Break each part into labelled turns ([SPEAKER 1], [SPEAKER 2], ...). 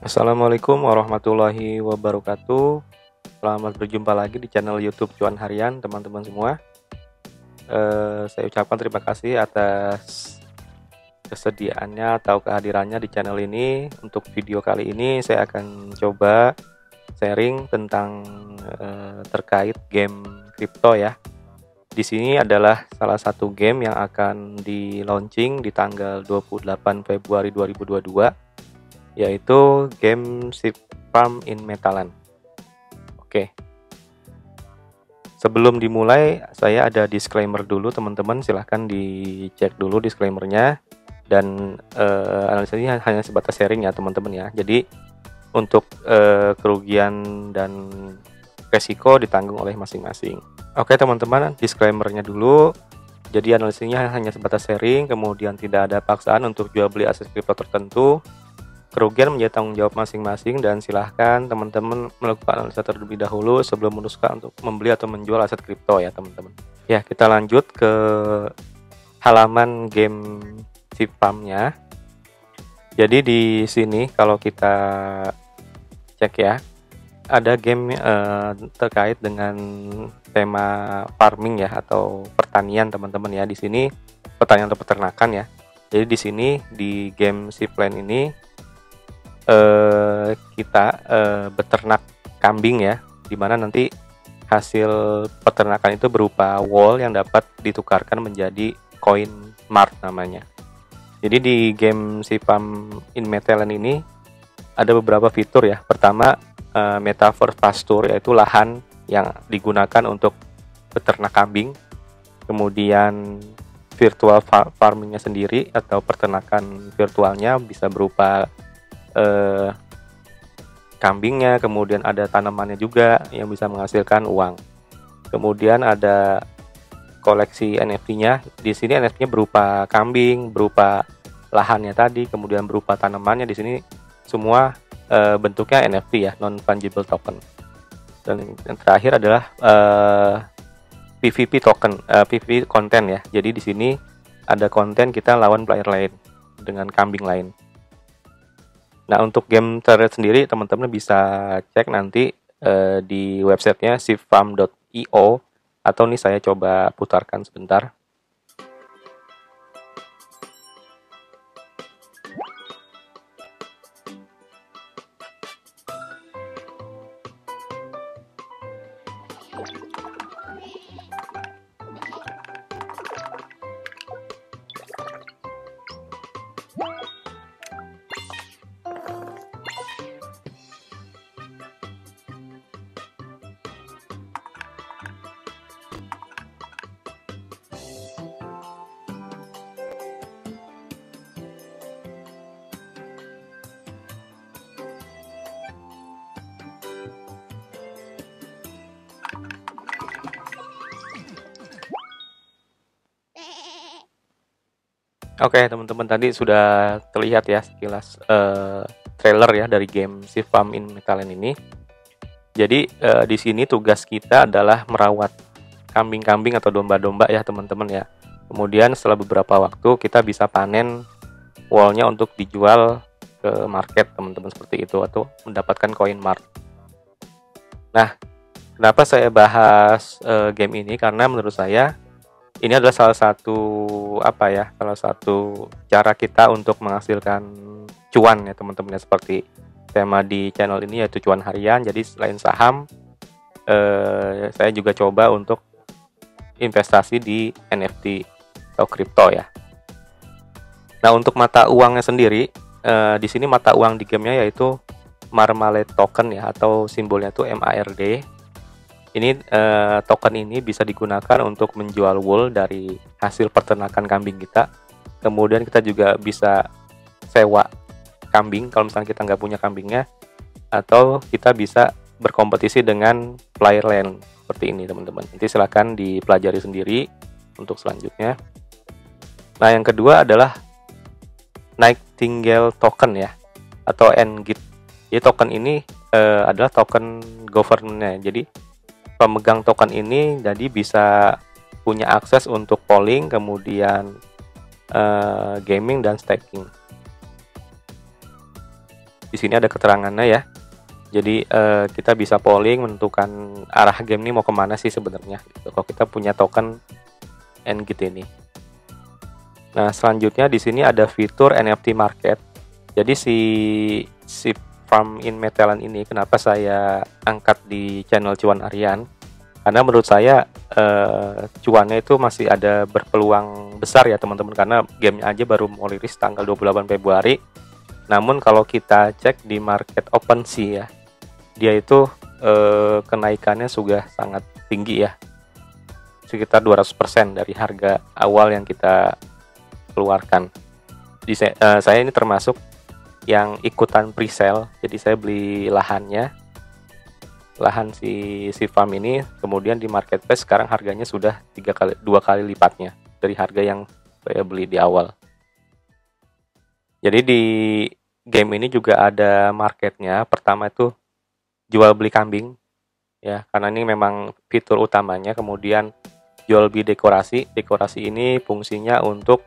[SPEAKER 1] Assalamualaikum warahmatullahi wabarakatuh. Selamat berjumpa lagi di channel YouTube Cuan Harian, teman-teman semua. Saya ucapkan terima kasih atas kesediaannya atau kehadirannya di channel ini. Untuk video kali ini saya akan coba sharing tentang terkait game kripto ya. Di sini adalah salah satu game yang akan di launching di tanggal 28 Februari 2022, yaitu game Ship Farm in Metaland. Oke, sebelum dimulai saya ada disclaimer dulu teman-teman, silahkan dicek dulu disclaimernya, dan analisa ini hanya sebatas sharing ya teman-teman ya. Jadi untuk kerugian dan resiko ditanggung oleh masing-masing. Oke teman-teman, disclaimernya dulu. Jadi analisanya hanya sebatas sharing, kemudian tidak ada paksaan untuk jual beli aset kripto tertentu. Kerugian menjadi tanggung jawab masing-masing, dan silahkan teman-teman melakukan analisa terlebih dahulu sebelum memutuskan untuk membeli atau menjual aset kripto ya teman-teman. Ya, kita lanjut ke halaman game Ship Farm-nya. Jadi di sini kalau kita cek ya, ada game terkait dengan tema farming ya, atau pertanian teman-teman ya. Di sini pertanian atau peternakan ya. Jadi di sini di game Ship Land ini kita beternak kambing ya, dimana nanti hasil peternakan itu berupa wool yang dapat ditukarkan menjadi koin mart namanya. Jadi di game Ship Farm in Metaland ini ada beberapa fitur ya. Pertama, metaverse pasture, yaitu lahan yang digunakan untuk beternak kambing. Kemudian virtual farmingnya sendiri atau peternakan virtualnya bisa berupa kambingnya, kemudian ada tanamannya juga yang bisa menghasilkan uang. Kemudian ada koleksi NFT-nya. Di sini NFT-nya berupa kambing, berupa lahannya tadi, kemudian berupa tanamannya. Di sini semua bentuknya NFT ya, non fungible token. Dan yang terakhir adalah PVP token, PVP konten ya. Jadi di sini ada konten kita lawan player lain dengan kambing lain. Nah, untuk game thread sendiri teman-teman bisa cek nanti di websitenya shipfarm.io, atau nih saya coba putarkan sebentar. Oke teman-teman, tadi sudah terlihat ya sekilas trailer ya dari game Ship Farm in Metaland ini. Jadi di sini tugas kita adalah merawat kambing-kambing atau domba-domba ya teman-teman ya. Kemudian setelah beberapa waktu kita bisa panen woolnya untuk dijual ke market teman-teman, seperti itu, atau mendapatkan koin mart. Nah, kenapa saya bahas game ini? Karena menurut saya ini adalah salah satu salah satu cara kita untuk menghasilkan cuan ya teman-teman ya, seperti tema di channel ini yaitu cuan harian. Jadi selain saham, saya juga coba untuk investasi di NFT atau kripto ya. Nah, untuk mata uangnya sendiri, di sini mata uang di gamenya yaitu Marmalade token ya, atau simbolnya itu MARD. Ini token ini bisa digunakan untuk menjual wool dari hasil peternakan kambing kita. Kemudian kita juga bisa sewa kambing kalau misalnya kita nggak punya kambingnya, atau kita bisa berkompetisi dengan player lain seperti ini teman-teman. Nanti silahkan dipelajari sendiri untuk selanjutnya. Nah, yang kedua adalah Nightingale token ya, atau NGIT. Jadi token ini adalah token governance. Jadi pemegang token ini jadi bisa punya akses untuk polling, kemudian gaming dan staking. Di sini ada keterangannya ya. Jadi kita bisa polling menentukan arah game ini mau kemana sih sebenarnya. Gitu. Kalau kita punya token NGT ini. Nah selanjutnya di sini ada fitur NFT Market. Jadi si Farm in Metelan ini kenapa saya angkat di channel Cuan Aryan? Karena menurut saya cuannya itu masih ada berpeluang besar ya teman-teman, karena gamenya aja baru mau rilis tanggal 28 Februari. Namun kalau kita cek di market OpenSea ya, dia itu kenaikannya sudah sangat tinggi ya, sekitar 200% dari harga awal yang kita keluarkan. Saya ini termasuk yang ikutan pre-sale, jadi saya beli lahan si farm ini, kemudian di marketplace sekarang harganya sudah 2 kali lipatnya dari harga yang saya beli di awal. Jadi di game ini juga ada marketnya. Pertama itu jual beli kambing ya, karena ini memang fitur utamanya. Kemudian jual beli dekorasi. Dekorasi ini fungsinya untuk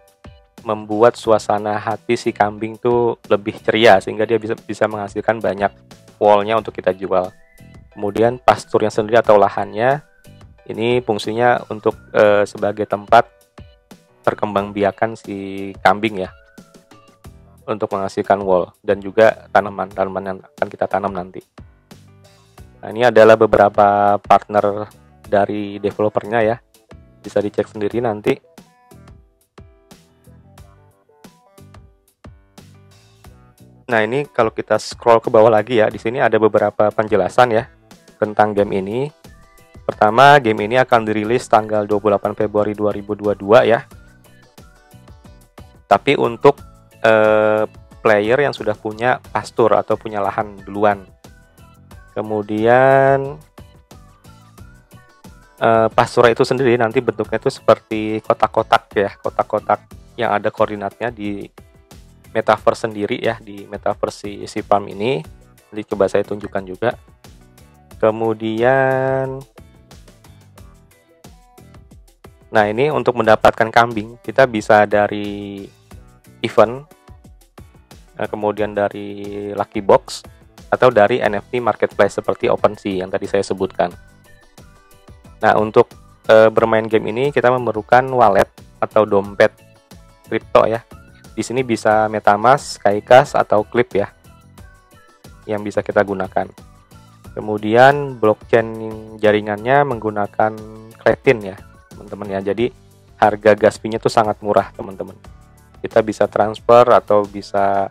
[SPEAKER 1] membuat suasana hati si kambing tuh lebih ceria, sehingga dia bisa menghasilkan banyak wallnya untuk kita jual. Kemudian pasturnya sendiri atau lahannya ini fungsinya untuk sebagai tempat perkembangbiakan si kambing ya, untuk menghasilkan wool dan juga tanaman-tanaman yang akan kita tanam nanti. Nah, ini adalah beberapa partner dari developernya ya, bisa dicek sendiri nanti. Nah, ini kalau kita scroll ke bawah lagi ya, di sini ada beberapa penjelasan ya tentang game ini. Pertama, game ini akan dirilis tanggal 28 Februari 2022 ya. Tapi untuk player yang sudah punya pastur atau punya lahan duluan. Kemudian pastur itu sendiri nanti bentuknya itu seperti kotak-kotak ya, kotak-kotak yang ada koordinatnya di metaverse sendiri ya, di metaverse si farm ini. Jadi coba saya tunjukkan juga. Kemudian nah ini untuk mendapatkan kambing kita bisa dari event, kemudian dari lucky box, atau dari NFT marketplace seperti OpenSea yang tadi saya sebutkan. Nah untuk bermain game ini kita memerlukan wallet atau dompet kripto ya. Di sini bisa MetaMask, KaiCash atau Clip ya, yang bisa kita gunakan. Kemudian blockchain jaringannya menggunakan Kraken ya teman-teman ya. Jadi harga gas fee-nya tuh sangat murah teman-teman. Kita bisa transfer atau bisa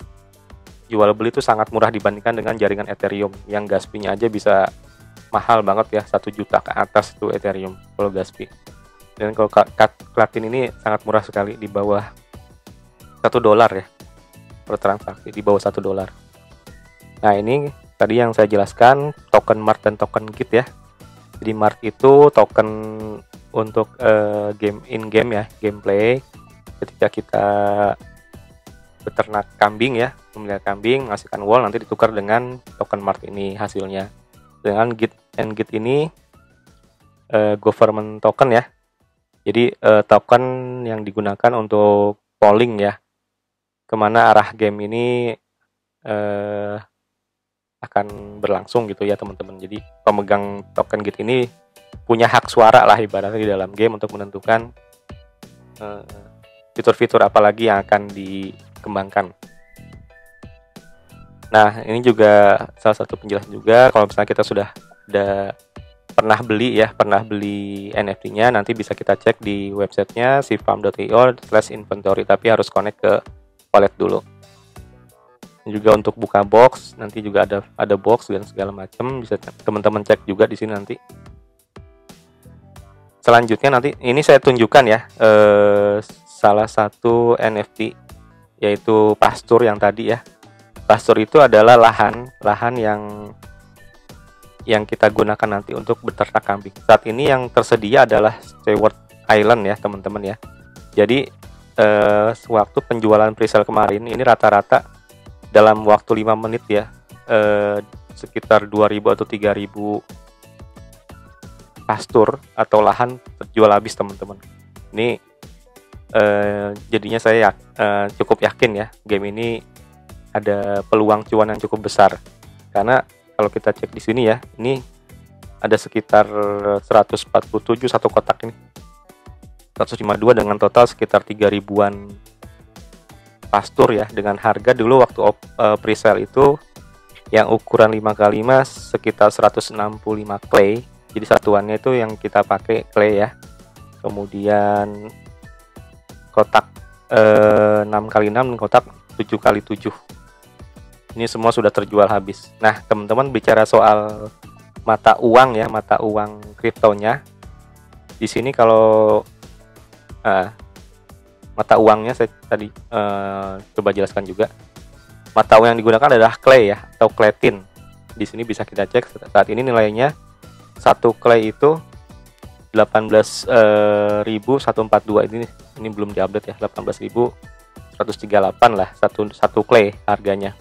[SPEAKER 1] jual beli itu sangat murah dibandingkan dengan jaringan Ethereum yang gas fee-nya aja bisa mahal banget ya, 1 juta ke atas itu Ethereum kalau gas fee. Dan kalau Kraken ini sangat murah sekali, di bawah $1 ya per transaksi, di bawah $1. Nah ini tadi yang saya jelaskan token Mart dan token Git ya. Jadi Mart itu token untuk game in-game ya, gameplay. Ketika kita beternak kambing ya, memelihara kambing, menghasilkan wool, nanti ditukar dengan token Mart ini hasilnya. Dengan Git and Git ini government token ya. Jadi token yang digunakan untuk polling ya, kemana arah game ini akan berlangsung gitu ya teman-teman. Jadi pemegang token Git ini punya hak suara lah ibaratnya di dalam game untuk menentukan fitur-fitur apa lagi yang akan dikembangkan. Nah ini juga salah satu penjelasan juga, kalau misalnya kita sudah pernah beli NFT-nya, nanti bisa kita cek di websitenya cfarm.io/inventory, tapi harus connect ke wallet dulu. Juga untuk buka box nanti juga ada box dan segala macam, bisa teman-teman cek juga di sini nanti. Selanjutnya nanti ini saya tunjukkan ya salah satu NFT, yaitu pastur yang tadi ya. Pastur itu adalah lahan yang kita gunakan nanti untuk beternak kambing. Saat ini yang tersedia adalah Stewart Island ya teman-teman ya. Jadi sewaktu penjualan presale kemarin ini rata-rata dalam waktu 5 menit ya, sekitar 2.000 atau 3.000 pastur atau lahan terjual habis teman-teman. Ini jadinya saya cukup yakin ya game ini ada peluang cuan yang cukup besar. Karena kalau kita cek di sini ya, ini ada sekitar 147 satu kotak ini. 152 dengan total sekitar 3 ribuan pastur ya, dengan harga dulu waktu pre-sale itu yang ukuran 5x5 sekitar 165 clay. Jadi satuannya itu yang kita pakai clay ya. Kemudian kotak 6x6 dan kotak 7x7. Ini semua sudah terjual habis. Nah, teman-teman bicara soal mata uang ya, mata uang kriptonya. Di sini kalau mata uangnya saya tadi coba jelaskan juga. Mata uang yang digunakan adalah clay ya, atau kletin. Di sini bisa kita cek saat ini nilainya satu clay itu 18.142 ini belum diupdate ya, 18.138 lah satu clay harganya.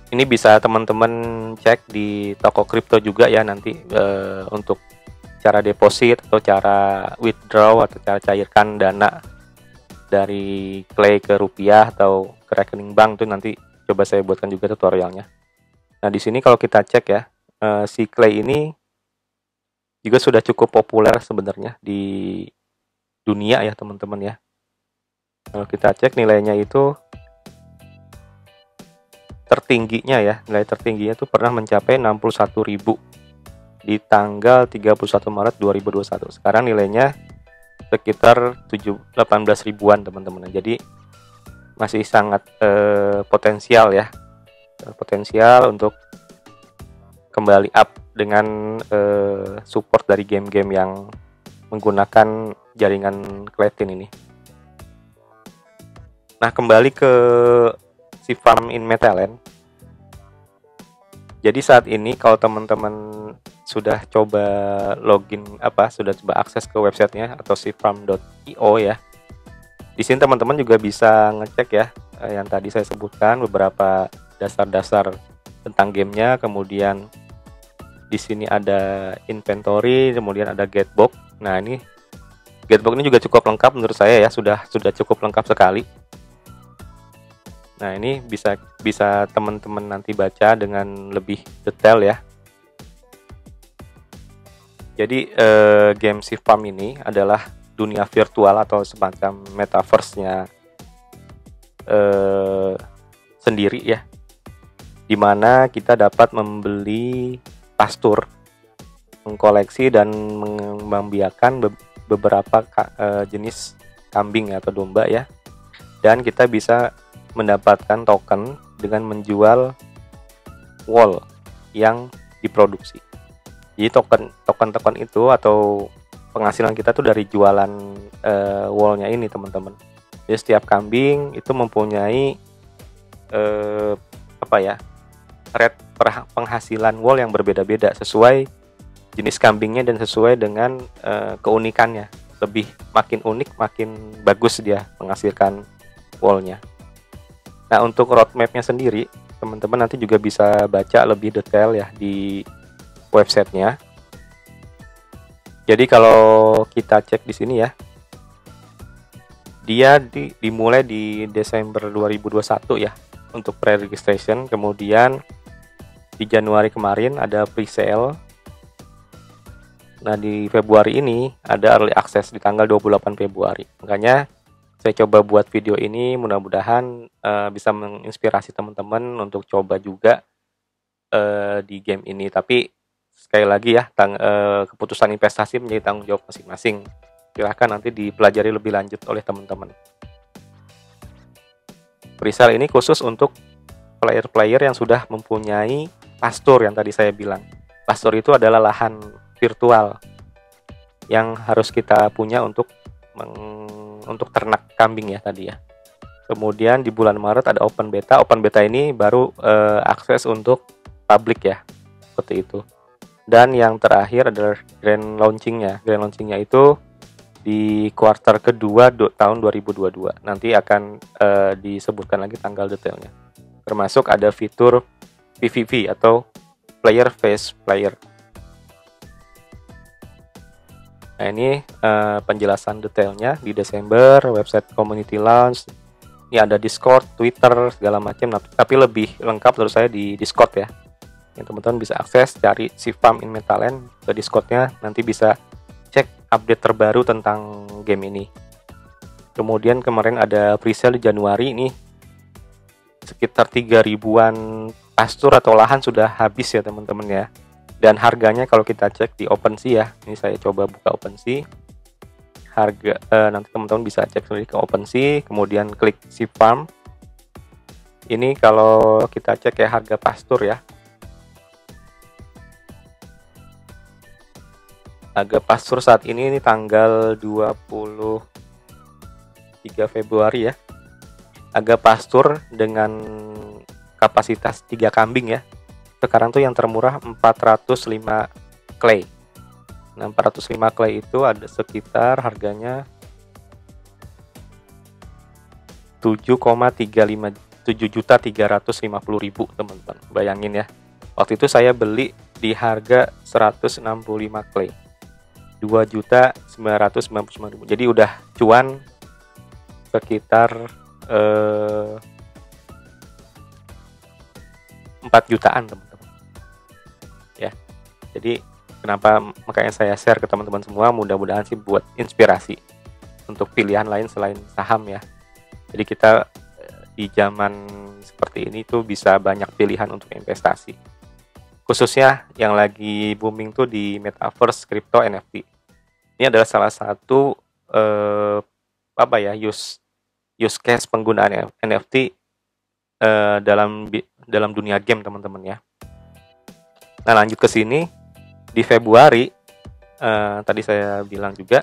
[SPEAKER 1] Ini bisa teman-teman cek di toko kripto juga ya nanti untuk cara deposit atau cara withdraw atau cara cairkan dana dari clay ke rupiah atau ke rekening bank, itu nanti coba saya buatkan juga tutorialnya. Nah, di sini kalau kita cek ya, si clay ini juga sudah cukup populer sebenarnya di dunia ya teman-teman ya. Kalau kita cek nilainya itu tertingginya ya, nilai tertingginya itu pernah mencapai 61.000 di tanggal 31 Maret 2021. Sekarang nilainya sekitar 18 ribuan teman-teman. Jadi masih sangat potensial ya, potensial untuk kembali up dengan support dari game-game yang menggunakan jaringan kletin ini. Nah, kembali ke si farm in Metalen. Jadi saat ini kalau teman-teman sudah coba login sudah coba akses ke websitenya atau si-farm.io ya. Di sini teman-teman juga bisa ngecek ya yang tadi saya sebutkan beberapa dasar-dasar tentang gamenya. Kemudian di sini ada inventory, kemudian ada getbox. Nah, ini getbox ini juga cukup lengkap menurut saya ya, sudah cukup lengkap sekali. Nah, ini bisa teman-teman nanti baca dengan lebih detail ya. Jadi game si-farm ini adalah dunia virtual atau semacam metaverse-nya sendiri ya, dimana kita dapat membeli pastur, mengkoleksi dan membiakan beberapa jenis kambing atau domba ya, dan kita bisa mendapatkan token dengan menjual wool yang diproduksi. Jadi token itu atau penghasilan kita tuh dari jualan woolnya ini teman-teman. Jadi setiap kambing itu mempunyai rate penghasilan wool yang berbeda-beda sesuai jenis kambingnya dan sesuai dengan keunikannya. Makin unik makin bagus dia menghasilkan woolnya. Nah, untuk roadmapnya sendiri teman-teman nanti juga bisa baca lebih detail ya di websitenya. Jadi kalau kita cek di sini ya, dia dimulai di Desember 2021 ya untuk pre-registration. Kemudian di Januari kemarin ada pre-sale. Nah, di Februari ini ada early access di tanggal 28 Februari. Makanya saya coba buat video ini, mudah-mudahan bisa menginspirasi teman-teman untuk coba juga di game ini. Tapi sekali lagi ya, keputusan investasi menjadi tanggung jawab masing-masing. Silahkan nanti dipelajari lebih lanjut oleh teman-teman. Presale ini khusus untuk player-player yang sudah mempunyai pastur yang tadi saya bilang. Pastur itu adalah lahan virtual yang harus kita punya untuk ternak kambing ya tadi ya. Kemudian di bulan Maret ada open beta. Open beta ini baru akses untuk publik ya, seperti itu. Dan yang terakhir adalah grand launchingnya. Grand launchingnya itu di kuartal kedua tahun 2022. Nanti akan disebutkan lagi tanggal detailnya. Termasuk ada fitur PVP atau Player Face Player. Nah, ini penjelasan detailnya di Desember, website community launch, Ini ada Discord, Twitter, segala macam. Nah, tapi lebih lengkap menurut saya di Discord ya. Yang teman-teman bisa akses, cari si Farm in Metaland ke Discordnya, nanti bisa cek update terbaru tentang game ini. Kemudian kemarin ada presale di Januari nih, sekitar 3.000-an pastur atau lahan sudah habis ya teman-teman ya. Dan harganya kalau kita cek di OpenSea ya, ini saya coba buka OpenSea. Harga nanti teman-teman bisa cek sendiri ke OpenSea, kemudian klik si farm. Ini kalau kita cek ya harga pastur ya. Harga pastur saat ini tanggal 23 Februari ya. Harga pastur dengan kapasitas 3 kambing ya. Sekarang tuh yang termurah 405 clay. Nah, 405 clay itu ada sekitar harganya 7,350.000 teman-teman. Bayangin ya. Waktu itu saya beli di harga 165 clay. 2.999.000. Jadi udah cuan sekitar 4 jutaan teman-teman. Ya. Jadi kenapa makanya saya share ke teman-teman semua, mudah-mudahan sih buat inspirasi untuk pilihan lain selain saham ya. Jadi kita di zaman seperti ini tuh bisa banyak pilihan untuk investasi. Khususnya yang lagi booming tuh di metaverse, crypto, NFT. Ini adalah salah satu use case penggunaan NFT dalam dunia game teman-teman ya. Nah, lanjut ke sini. Di Februari, tadi saya bilang juga,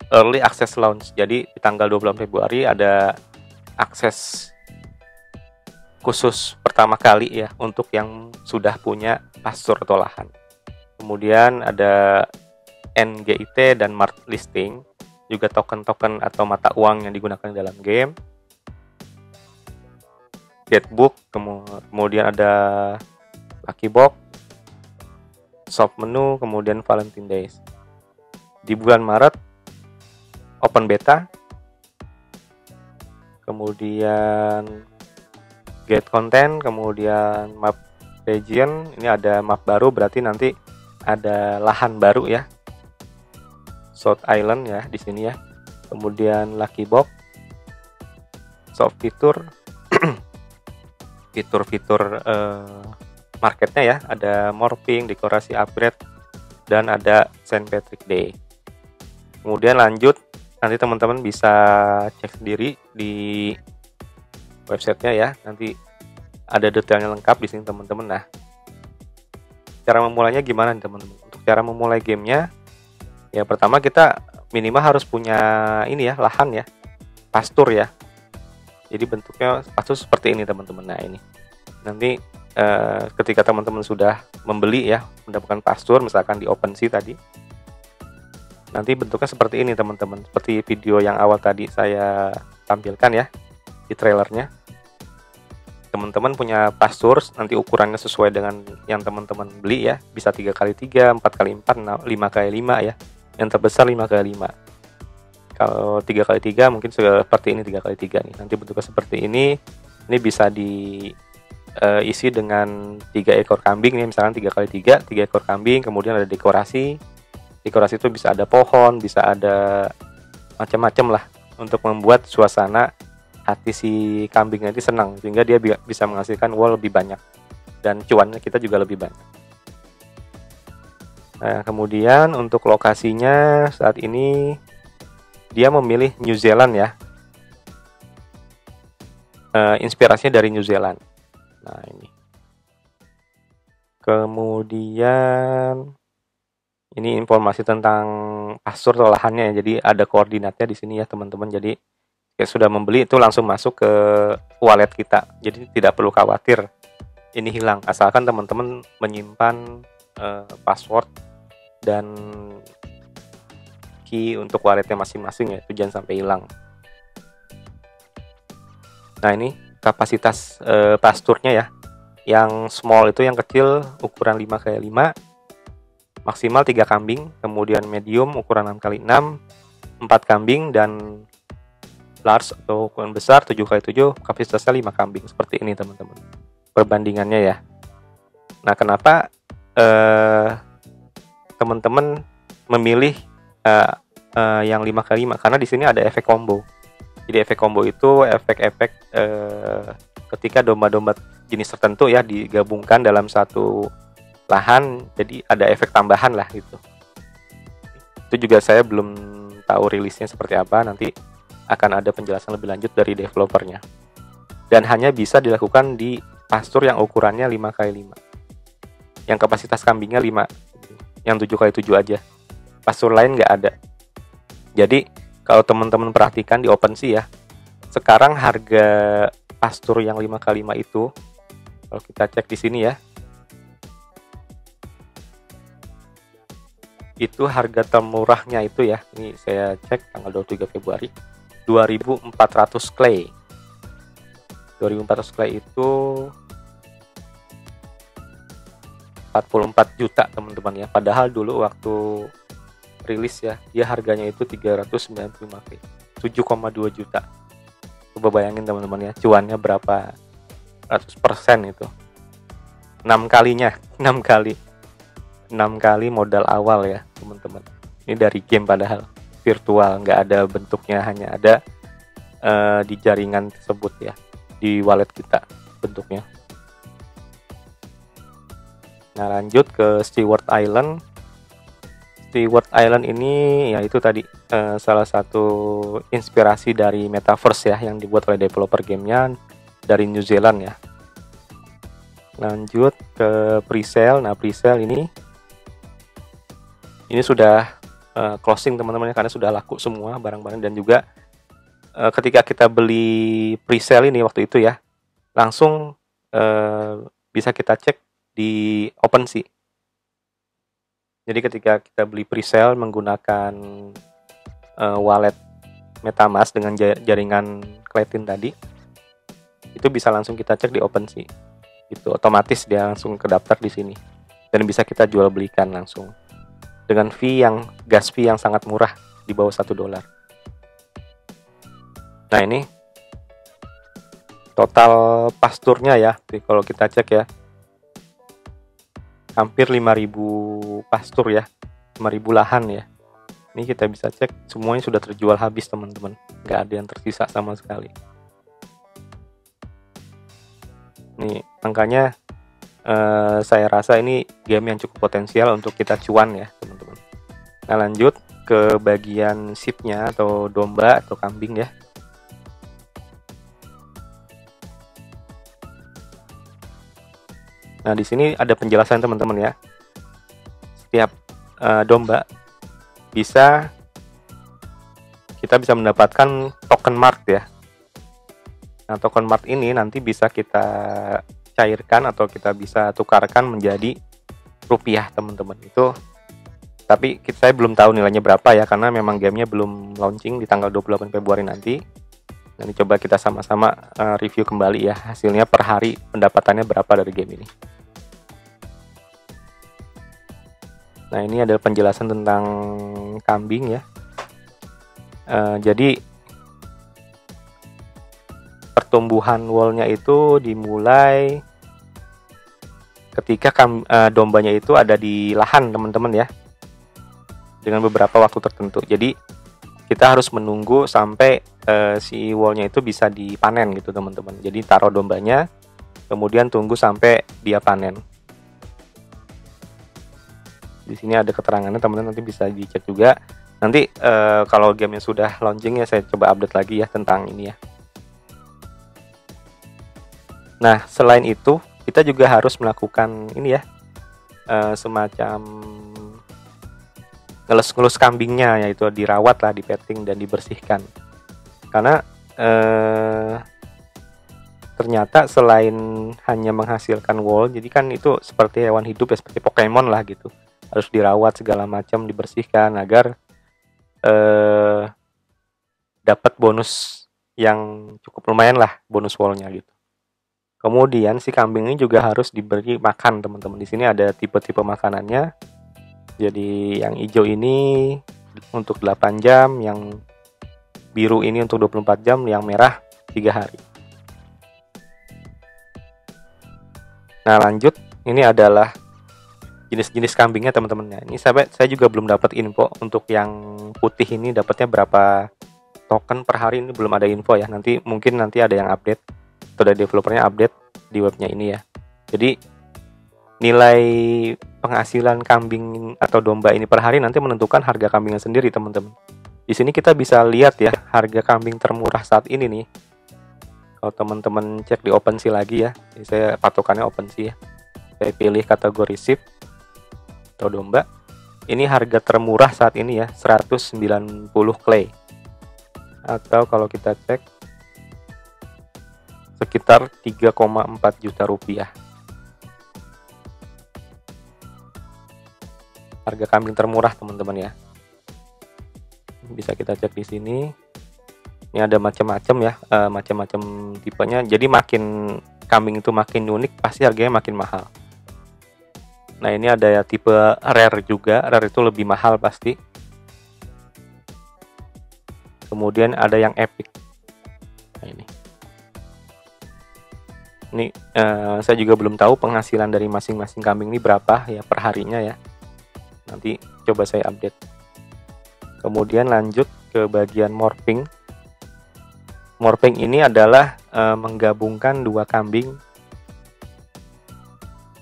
[SPEAKER 1] early access launch. Jadi di tanggal 20 Februari ada akses khusus pertama kali ya, untuk yang sudah punya pastur atau lahan. Kemudian ada NGIT dan Mart Listing, juga token-token atau mata uang yang digunakan dalam game. Getbook, kemudian ada Lucky Box, soft menu, kemudian Valentine Days. Di bulan Maret open beta, kemudian get content, kemudian map region. Ini ada map baru, berarti nanti ada lahan baru ya, South Island ya di sini ya. Kemudian Lucky Box, soft fitur, fitur-fitur marketnya ya, ada morphing, dekorasi upgrade, dan ada St. Patrick Day. Kemudian lanjut, nanti teman-teman bisa cek sendiri di websitenya ya, nanti ada detailnya lengkap di sini teman-teman. Nah, cara memulainya gimana nih teman-teman? Untuk cara memulai gamenya, ya pertama kita minimal harus punya ini ya, lahan ya, pastur ya. Jadi bentuknya pastur seperti ini teman-teman. Nah ini, nanti ketika teman-teman sudah membeli ya, mendapatkan pastur misalkan di OpenSea tadi, nanti bentuknya seperti ini teman-teman, seperti video yang awal tadi saya tampilkan ya di trailernya. Teman-teman punya pastur, nanti ukurannya sesuai dengan yang teman-teman beli ya, bisa 3x3, 4x4, 5x5 ya, yang terbesar 5x5. Kalau 3x3 mungkin seperti ini, 3x3 nih, nanti bentuknya seperti ini bisa isi dengan 3 ekor kambing nih, misalkan 3x3, 3 ekor kambing, kemudian ada dekorasi itu bisa ada pohon, bisa ada macam-macam lah, untuk membuat suasana hati si kambing nanti senang, sehingga dia bisa menghasilkan wall lebih banyak dan cuannya kita juga lebih banyak. Nah, kemudian untuk lokasinya saat ini dia memilih New Zealand ya, inspirasinya dari New Zealand. Nah ini, kemudian ini informasi tentang pastur atau lahannya ya. Jadi ada koordinatnya di sini ya teman-teman. Jadi sudah membeli itu langsung masuk ke wallet kita. Jadi tidak perlu khawatir ini hilang, asalkan teman-teman menyimpan password dan key untuk walletnya masing-masing ya, itu jangan sampai hilang. Nah ini kapasitas pasturnya ya, yang small itu yang kecil ukuran 5x5, maksimal 3 kambing, kemudian medium ukuran 6x6, 4 kambing, dan large atau ukuran besar 7x7, kapasitasnya 5 kambing. Seperti ini teman-teman perbandingannya ya. Nah, kenapa teman-teman memilih yang 5x5? Karena di sini ada efek combo. Jadi efek combo itu efek-efek ketika domba-domba jenis tertentu ya digabungkan dalam satu lahan, jadi ada efek tambahan lah gitu. Itu juga saya belum tahu rilisnya seperti apa, nanti akan ada penjelasan lebih lanjut dari developernya. Dan hanya bisa dilakukan di pastur yang ukurannya 5x5. Yang kapasitas kambingnya 5, yang 7x7 aja. Pastur lain nggak ada. Jadi kalau teman-teman perhatikan di OpenSea ya, sekarang harga pastur yang 5x5 itu, kalau kita cek di sini ya, itu harga termurahnya itu ya, ini saya cek tanggal 23 Februari 2400 clay. 2400 clay itu 44 juta teman-teman ya, padahal dulu waktu rilis ya dia harganya itu 395 clay, 7,2 juta. Coba bayangin teman-teman ya, cuannya berapa ratus persen itu, 6 kali modal awal ya teman-teman. Ini dari game padahal virtual, nggak ada bentuknya, hanya ada di jaringan tersebut ya, di wallet kita bentuknya. Nah, lanjut ke Stewart Island. Stewart Island ini ya itu tadi salah satu inspirasi dari Metaverse ya, yang dibuat oleh developer gamenya dari New Zealand ya. Lanjut ke presale. Nah, presale ini sudah closing teman-teman ya, karena sudah laku semua barang-barang. Dan juga ketika kita beli presale ini waktu itu ya, langsung bisa kita cek di OpenSea. Jadi ketika kita beli presale menggunakan wallet MetaMask dengan jaringan Kletin tadi, itu bisa langsung kita cek di OpenSea. Itu otomatis dia langsung kedaftar di sini dan bisa kita jual belikan langsung dengan gas fee yang sangat murah, di bawah $1. Nah, ini total pasturnya ya, kalau kita cek ya, hampir 5.000 pastur ya, 5.000 lahan ya. Ini kita bisa cek semuanya sudah terjual habis teman-teman, nggak ada yang tersisa sama sekali. Nih angkanya, saya rasa ini game yang cukup potensial untuk kita cuan ya teman-teman. Nah, lanjut ke bagian sheep-nya atau domba atau kambing ya. Nah, di sini ada penjelasan teman-teman ya. Setiap domba kita bisa mendapatkan token mart ya. Nah, token mart ini nanti bisa kita cairkan atau kita bisa tukarkan menjadi rupiah teman-teman. Itu tapi saya belum tahu nilainya berapa ya, karena memang gamenya belum launching di tanggal 28 Februari nanti. Nanti coba kita sama-sama review kembali ya hasilnya per hari, pendapatannya berapa dari game ini. Nah, ini adalah penjelasan tentang kambing ya. Jadi pertumbuhan wallnya itu dimulai ketika dombanya itu ada di lahan teman-teman ya, dengan beberapa waktu tertentu. Jadi kita harus menunggu sampai si wallnya itu bisa dipanen gitu teman-teman. Jadi taruh dombanya, kemudian tunggu sampai dia panen. Di sini ada keterangannya teman-teman, nanti bisa dicek juga. Nanti kalau gamenya sudah launching ya, saya coba update lagi ya tentang ini ya. Nah, selain itu kita juga harus melakukan ini ya, semacam ngelus-ngelus kambingnya, yaitu dirawat lah, dipetting dan dibersihkan. Karena ternyata selain hanya menghasilkan wool, jadi kan itu seperti hewan hidup ya, seperti Pokemon lah gitu, harus dirawat segala macam, dibersihkan agar dapat bonus yang cukup lumayan lah, bonus woolnya gitu. Kemudian si kambing ini juga harus diberi makan teman-teman. Di sini ada tipe-tipe makanannya. Jadi yang hijau ini untuk 8 jam, yang biru ini untuk 24 jam, yang merah 3 hari. Nah, lanjut, ini adalah jenis-jenis kambingnya teman-teman. Ini saya juga belum dapat info untuk yang putih ini dapatnya berapa token per hari, ini belum ada info ya. Mungkin nanti ada yang update atau dari developernya update di webnya ini ya. Jadi nilai penghasilan kambing atau domba ini per hari nanti menentukan harga kambingnya sendiri teman-teman. Di sini kita bisa lihat ya harga kambing termurah saat ini nih. Kalau teman-teman cek di OpenSea lagi ya, ini saya patokannya OpenSea ya. Saya pilih kategori sheep atau domba. Ini harga termurah saat ini ya, 190 clay. Atau kalau kita cek sekitar 3,4 juta rupiah. Harga kambing termurah teman-teman ya. Bisa kita cek di sini. Ini ada macam-macam ya, macam-macam tipenya. Jadi makin kambing itu makin unik, pasti harganya makin mahal. Nah, ini ada ya tipe rare juga. Rare itu lebih mahal pasti. Kemudian ada yang epic. Nah, ini saya juga belum tahu penghasilan dari masing-masing kambing ini berapa ya per harinya ya. Nanti coba saya update. Kemudian lanjut ke bagian morphing. Morphing ini adalah menggabungkan dua kambing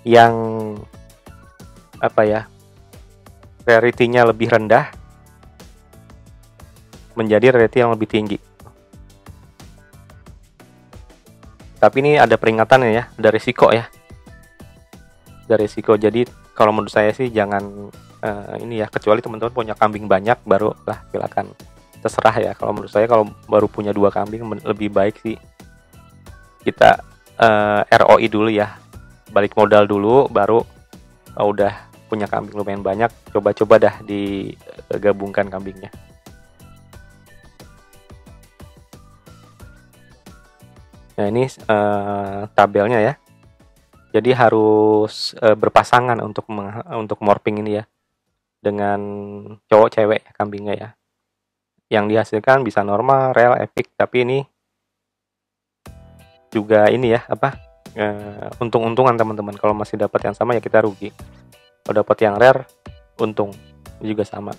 [SPEAKER 1] yang rarity-nya lebih rendah menjadi rarity yang lebih tinggi. Tapi ini ada peringatannya ya, ada risiko ya. Ada risiko. Jadi kalau menurut saya sih jangan ini ya, kecuali teman-teman punya kambing banyak baru lah silakan. Terserah ya. Kalau menurut saya kalau baru punya 2 kambing lebih baik sih kita ROI dulu ya. Balik modal dulu baru udah punya kambing lumayan banyak, coba-coba dah digabungkan kambingnya. Nah, ini tabelnya ya. Jadi harus berpasangan untuk morphing ini ya. Dengan cowok cewek kambingnya ya. Yang dihasilkan bisa normal, rare, epic, tapi ini juga ini ya, untung-untungan teman-teman. Kalau masih dapat yang sama ya kita rugi. Kalau dapat yang rare, untung juga sama.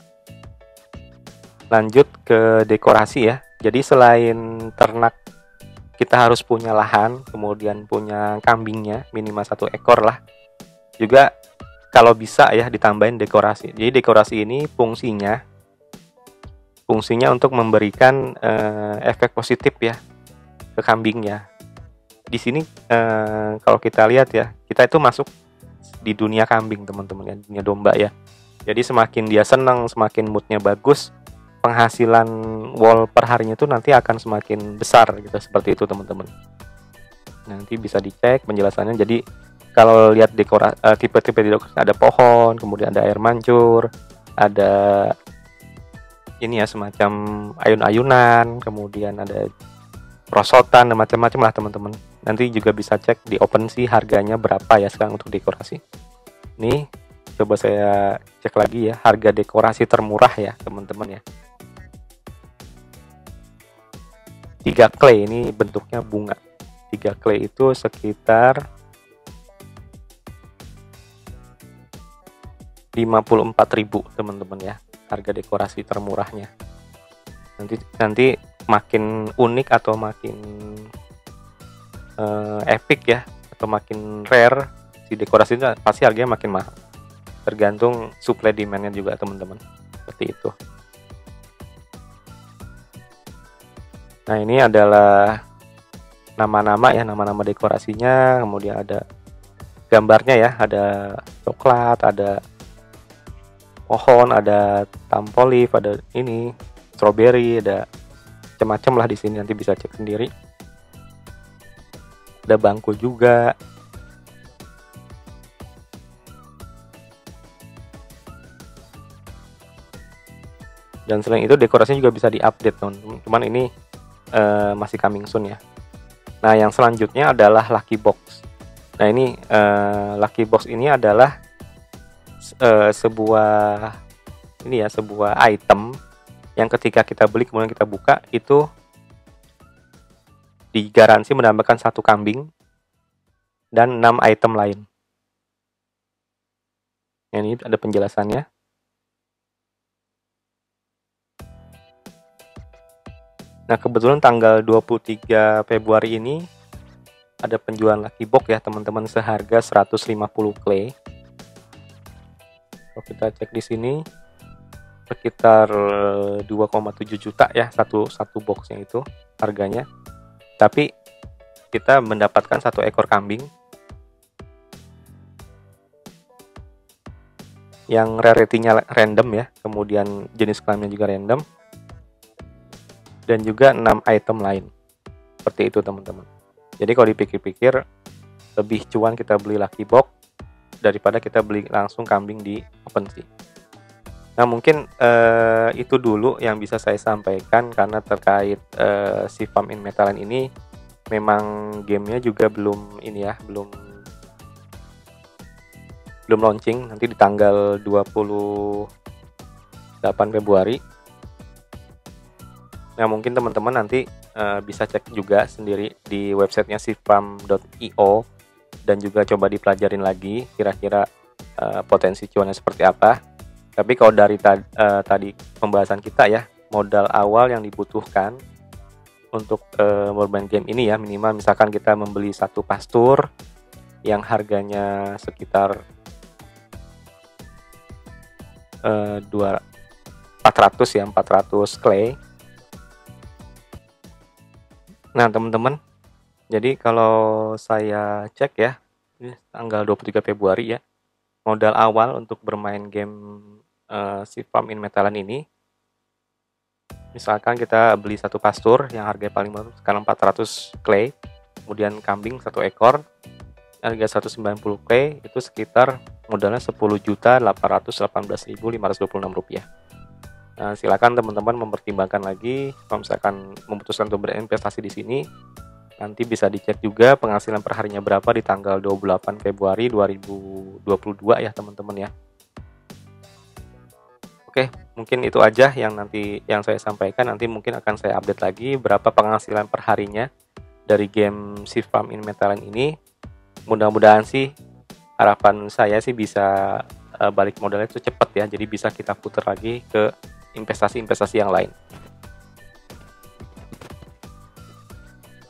[SPEAKER 1] Lanjut ke dekorasi ya. Jadi selain ternak, kita harus punya lahan, kemudian punya kambingnya minimal 1 ekor lah. Juga kalau bisa ya ditambahin dekorasi. Jadi dekorasi ini fungsinya untuk memberikan efek positif ya ke kambingnya. Di sini kalau kita lihat ya, kita itu masuk di dunia kambing teman-teman ya, dunia domba ya. Jadi semakin dia senang, semakin moodnya bagus, penghasilan wall per harinya itu nanti akan semakin besar gitu, seperti itu teman-teman. Nanti bisa dicek penjelasannya. Jadi kalau lihat tipe-tipe dekorasi, ada pohon, kemudian ada air mancur, ada ini ya semacam ayun-ayunan, kemudian ada perosotan dan macam-macam lah teman-teman. Nanti juga bisa cek di OpenSea harganya berapa ya sekarang untuk dekorasi. Nih, coba saya cek lagi ya harga dekorasi termurah ya teman-teman ya. 3 clay ini bentuknya bunga. 3 clay itu sekitar 54.000 teman-teman ya, harga dekorasi termurahnya. Nanti makin unik atau makin epic ya, atau makin rare, si dekorasi itu pasti harganya makin mahal. Tergantung supply demand-nya juga teman-teman. Seperti itu. Nah, ini adalah nama-nama ya, nama-nama dekorasinya, kemudian ada gambarnya ya, ada coklat, ada pohon, ada tampolif, ada ini strawberry, ada macam-macam lah di sini, nanti bisa cek sendiri. Ada bangku juga. Dan selain itu dekorasinya juga bisa diupdate teman-teman. Cuman ini masih coming soon ya. Nah, yang selanjutnya adalah lucky box. Nah, ini lucky box ini adalah sebuah item yang ketika kita beli kemudian kita buka itu digaransi mendapatkan 1 kambing dan 6 item lain. Ini ada penjelasannya. Nah, kebetulan tanggal 23 Februari ini ada penjualan Lucky Box ya teman-teman, seharga 150 clay. Kalau kita cek di sini sekitar 2,7 juta ya satu boxnya itu harganya. Tapi kita mendapatkan 1 ekor kambing yang rarity-nya random ya, kemudian jenis kelaminnya juga random, dan juga 6 item lain. Seperti itu teman-teman. Jadi kalau dipikir-pikir, lebih cuan kita beli Lucky Box daripada kita beli langsung kambing di OpenSea. Nah, mungkin itu dulu yang bisa saya sampaikan, karena terkait si Farm in Metaland ini memang gamenya juga belum ini ya, belum launching, nanti di tanggal 28 Februari. Nah, mungkin teman-teman nanti bisa cek juga sendiri di websitenya sifam.io dan juga coba dipelajarin lagi kira-kira potensi cuannya seperti apa. Tapi kalau dari tadi pembahasan kita ya, modal awal yang dibutuhkan untuk bermain game ini ya, minimal misalkan kita membeli 1 pastur yang harganya sekitar 400 clay. Nah teman-teman, jadi kalau saya cek ya, ini tanggal 23 Februari ya, modal awal untuk bermain game si Farm in Metaland ini, misalkan kita beli 1 pastur yang harga paling murah sekarang 400 clay, kemudian kambing 1 ekor harga 190 clay, itu sekitar modalnya 10.818.526 rupiah. Nah, silakan teman-teman mempertimbangkan lagi kalau misalkan memutuskan untuk berinvestasi di sini. Nanti bisa dicek juga penghasilan perharinya berapa di tanggal 28 Februari 2022 ya teman-teman ya. Oke, mungkin itu aja yang saya sampaikan. Nanti mungkin akan saya update lagi berapa penghasilan perharinya dari game si Farm in Metaland ini. Mudah-mudahan sih, harapan saya sih bisa balik modalnya itu cepat ya, jadi bisa kita putar lagi ke investasi-investasi yang lain.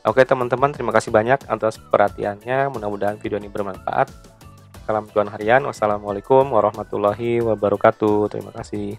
[SPEAKER 1] Oke teman-teman, terima kasih banyak atas perhatiannya, mudah-mudahan video ini bermanfaat. Salam cuan harian, wassalamualaikum warahmatullahi wabarakatuh, terima kasih.